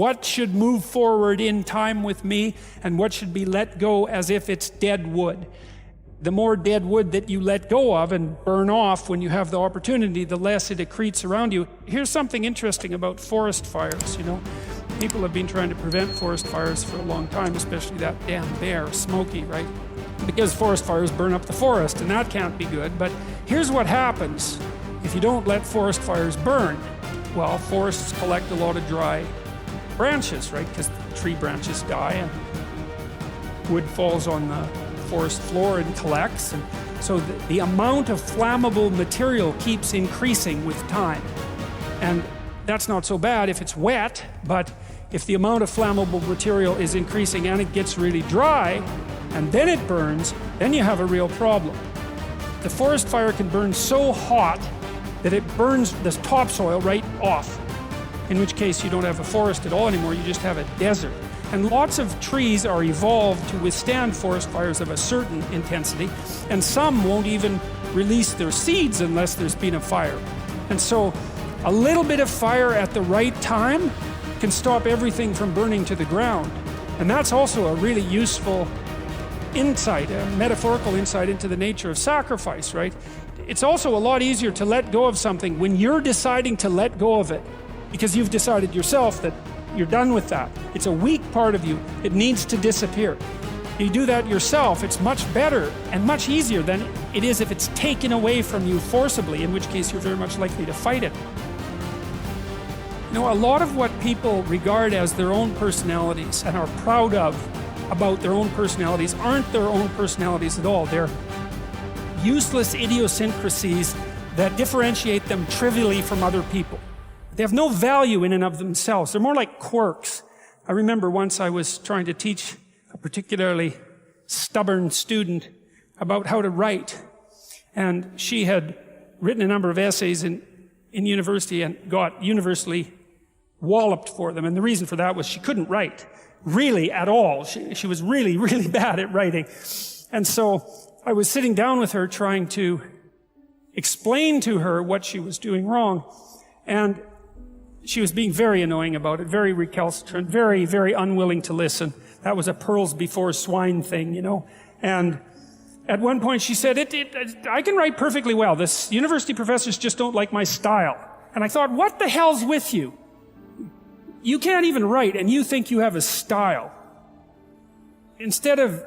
what should move forward in time with me and what should be let go as if it's dead wood. The more dead wood that you let go of and burn off when you have the opportunity, the less it accretes around you. Here's something interesting about forest fires, you know. People have been trying to prevent forest fires for a long time, especially that damn bear, Smokey, right? Because forest fires burn up the forest, and that can't be good. But here's what happens if you don't let forest fires burn. Well, forests collect a lot of dry branches, right? Because tree branches die and wood falls on the forest floor and collects. And so the amount of flammable material keeps increasing with time. And that's not so bad if it's wet, but if the amount of flammable material is increasing and it gets really dry, and then it burns, then you have a real problem. The forest fire can burn so hot that it burns the topsoil right off, in which case you don't have a forest at all anymore, you just have a desert. And lots of trees are evolved to withstand forest fires of a certain intensity, and some won't even release their seeds unless there's been a fire. And so a little bit of fire at the right time can stop everything from burning to the ground. And that's also a really useful insight, a metaphorical insight into the nature of sacrifice, right? It's also a lot easier to let go of something when you're deciding to let go of it, because you've decided yourself that you're done with that. It's a weak part of you. It needs to disappear. You do that yourself, it's much better and much easier than it is if it's taken away from you forcibly, in which case you're very much likely to fight it. You know, a lot of what people regard as their own personalities and are proud of about their own personalities aren't their own personalities at all. They're useless idiosyncrasies that differentiate them trivially from other people. They have no value in and of themselves. They're more like quirks. I remember once I was trying to teach a particularly stubborn student about how to write. And she had written a number of essays in university and got universally walloped for them. And the reason for that was she couldn't write, really at all. She was really, really bad at writing. And so I was sitting down with her trying to explain to her what she was doing wrong. And she was being very annoying about it, very recalcitrant, very, very unwilling to listen. That was a pearls before swine thing, you know. And at one point she said, I can write perfectly well. This university professors just don't like my style. And I thought, what the hell's with you? You can't even write and you think you have a style. Instead of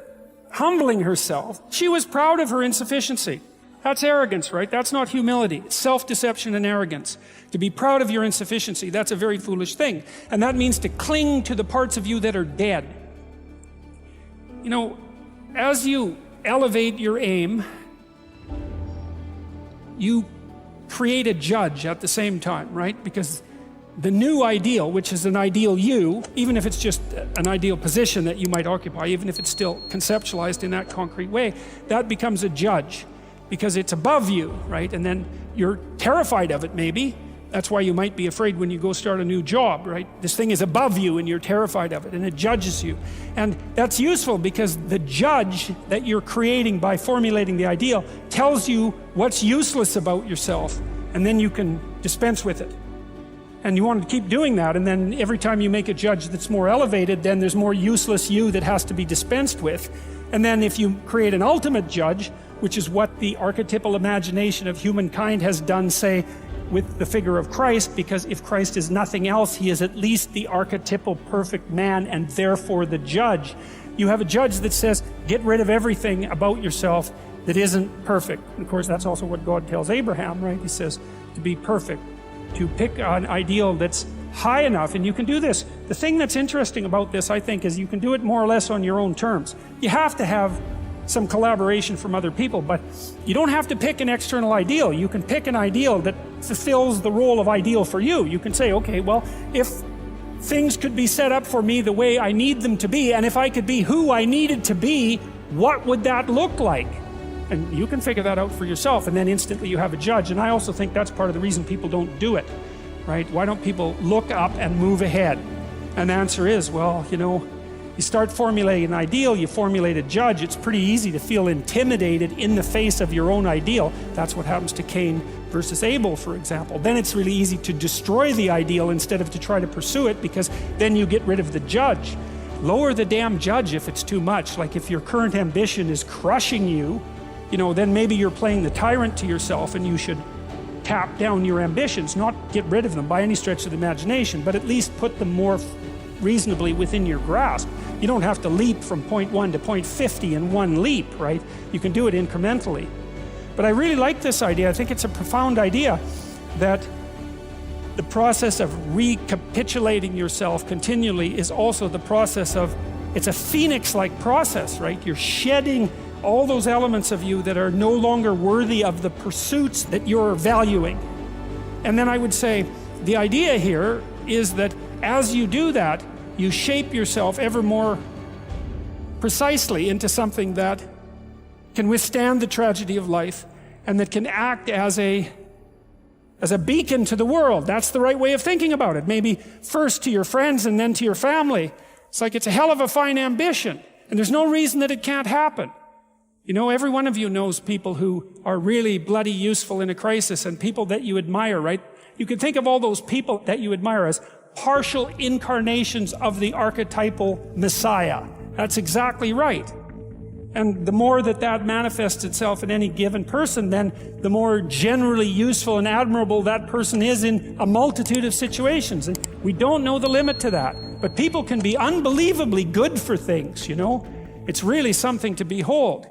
humbling herself, she was proud of her insufficiency. That's arrogance, right? That's not humility. It's self-deception and arrogance. To be proud of your insufficiency, that's a very foolish thing. And that means to cling to the parts of you that are dead. You know, as you elevate your aim, you create a judge at the same time, right? Because the new ideal, which is an ideal you, even if it's just an ideal position that you might occupy, even if it's still conceptualized in that concrete way, that becomes a judge because it's above you, right? And then you're terrified of it, maybe. That's why you might be afraid when you go start a new job, right? This thing is above you and you're terrified of it and it judges you. And that's useful because the judge that you're creating by formulating the ideal tells you what's useless about yourself, and then you can dispense with it. And you want to keep doing that, and then every time you make a judge that's more elevated, then there's more useless you that has to be dispensed with. And then if you create an ultimate judge, which is what the archetypal imagination of humankind has done, say, with the figure of Christ, because if Christ is nothing else, he is at least the archetypal perfect man and therefore the judge. You have a judge that says, get rid of everything about yourself that isn't perfect. And of course, that's also what God tells Abraham, right? He says, to be perfect, to pick an ideal that's high enough, and you can do this. The thing that's interesting about this, I think, is you can do it more or less on your own terms. You have to have some collaboration from other people, but you don't have to pick an external ideal. You can pick an ideal that fulfills the role of ideal for you. You can say, okay, well, if things could be set up for me the way I need them to be, and if I could be who I needed to be, what would that look like? And you can figure that out for yourself, and then instantly you have a judge. And I also think that's part of the reason people don't do it, right? Why don't people look up and move ahead? And the answer is, well, you know, You start formulating an ideal, you formulate a judge. It's pretty easy to feel intimidated in the face of your own ideal. That's what happens to Cain versus Abel, for example. Then it's really easy to destroy the ideal instead of to try to pursue it, because then you get rid of the judge. Lower the damn judge if it's too much. Like if your current ambition is crushing you, then maybe you're playing the tyrant to yourself, and you should tap down your ambitions, not get rid of them by any stretch of the imagination, but at least put them more reasonably within your grasp. You don't have to leap from point 1 to point 50 in one leap, right? You can do it incrementally. But I really like this idea. I think it's a profound idea that the process of recapitulating yourself continually is also the process of, it's a phoenix-like process, right? You're shedding all those elements of you that are no longer worthy of the pursuits that you're valuing. And then I would say, the idea here is that as you do that, you shape yourself ever more precisely into something that can withstand the tragedy of life and that can act as a beacon to the world. That's the right way of thinking about it. Maybe first to your friends and then to your family. It's like, it's a hell of a fine ambition, and there's no reason that it can't happen. Every one of you knows people who are really bloody useful in a crisis, and people that you admire, right? You can think of all those people that you admire as partial incarnations of the archetypal Messiah. That's exactly right. And the more that manifests itself in any given person, then the more generally useful and admirable that person is in a multitude of situations. And we don't know the limit to that. But people can be unbelievably good for things, It's really something to behold.